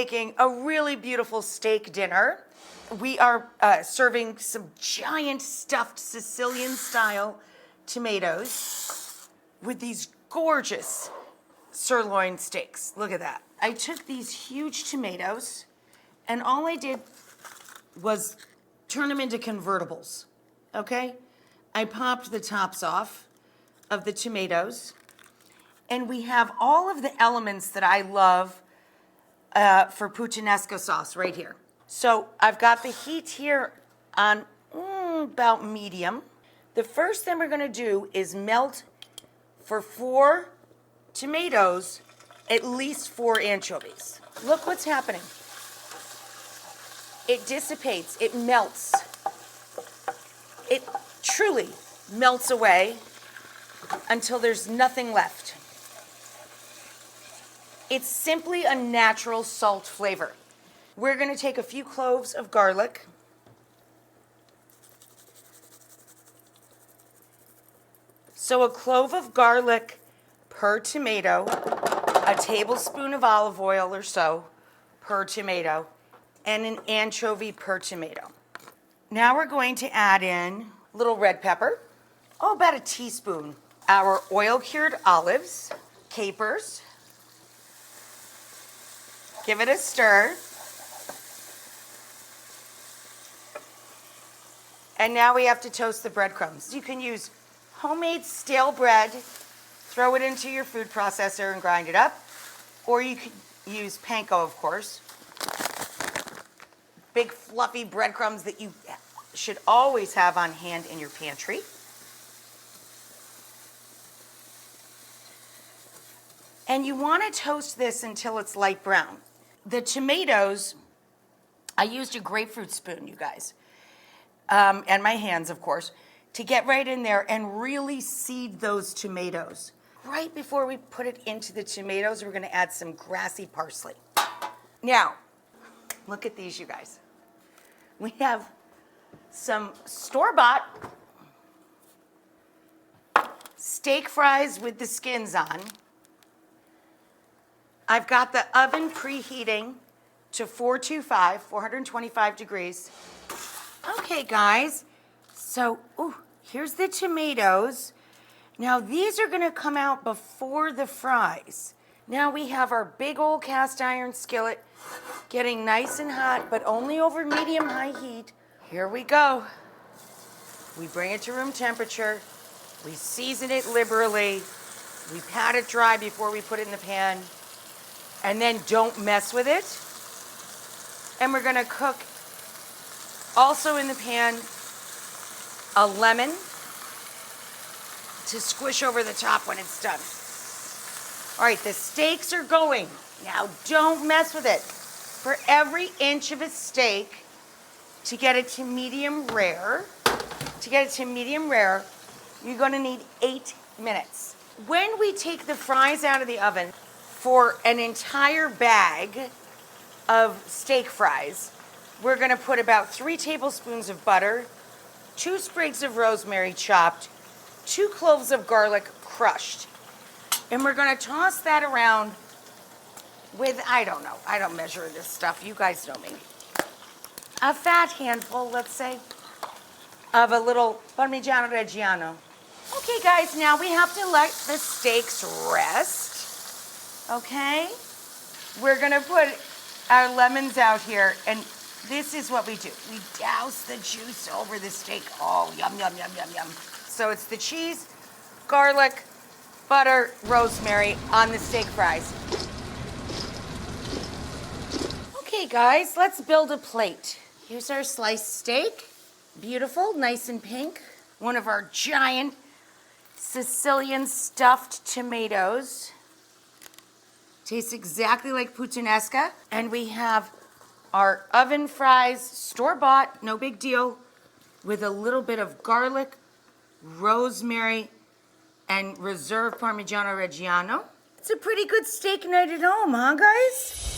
making a really beautiful steak dinner. We are serving some giant stuffed Sicilian-style tomatoes with these gorgeous sirloin steaks. Look at that. I took these huge tomatoes and all I did was turn them into convertibles, okay? I popped the tops off of the tomatoes, and we have all of the elements that I love for puttanesca sauce right here. So I've got the heat here on about medium. The first thing we're gonna do is melt for 4 tomatoes, at least 4 anchovies. Look what's happening. It dissipates, it melts. It truly melts away until there's nothing left. It's simply a natural salt flavor. We're gonna take a few cloves of garlic. So a clove of garlic per tomato, a tablespoon of olive oil or so per tomato, and an anchovy per tomato. Now we're going to add in a little red pepper, about a teaspoon, our oil-cured olives, capers. Give it a stir. And now we have to toast the breadcrumbs. You can use homemade stale bread, throw it into your food processor and grind it up, or you could use panko, of course. Big fluffy breadcrumbs that you should always have on hand in your pantry. And you want to toast this until it's light brown. The tomatoes, I used a grapefruit spoon, you guys, and my hands, of course, to get right in there and really seed those tomatoes. Right before we put it into the tomatoes, we're going to add some grassy parsley. Now, look at these, you guys. We have some store-bought steak fries with the skins on. I've got the oven preheating to 425 degrees. Okay, guys, so here's the tomatoes. Now these are gonna come out before the fries. Now we have our big old cast iron skillet getting nice and hot, but only over medium-high heat. Here we go. We bring it to room temperature. We season it liberally. We pat it dry before we put it in the pan. And then don't mess with it. And we're gonna cook also in the pan a lemon to squish over the top when it's done. All right, the steaks are going. Now don't mess with it. For every inch of a steak, to get it to medium rare, you're gonna need 8 minutes. When we take the fries out of the oven, for an entire bag of steak fries, we're gonna put about 3 tablespoons of butter, 2 sprigs of rosemary chopped, 2 cloves of garlic crushed. And we're gonna toss that around with, I don't know, I don't measure this stuff, you guys know me. A fat handful, let's say, of a little Parmigiano Reggiano. Okay guys, now we have to let the steaks rest. Okay, we're gonna put our lemons out here, and this is what we do. We douse the juice over the steak. Oh, yum, yum, yum, yum, yum. So it's the cheese, garlic, butter, rosemary on the steak fries. Okay, guys, let's build a plate. Here's our sliced steak. Beautiful, nice and pink. One of our giant Sicilian stuffed tomatoes. Tastes exactly like puttanesca. And we have our oven fries, store-bought, no big deal, with a little bit of garlic, rosemary, and reserved Parmigiano Reggiano. It's a pretty good steak night at home, huh, guys?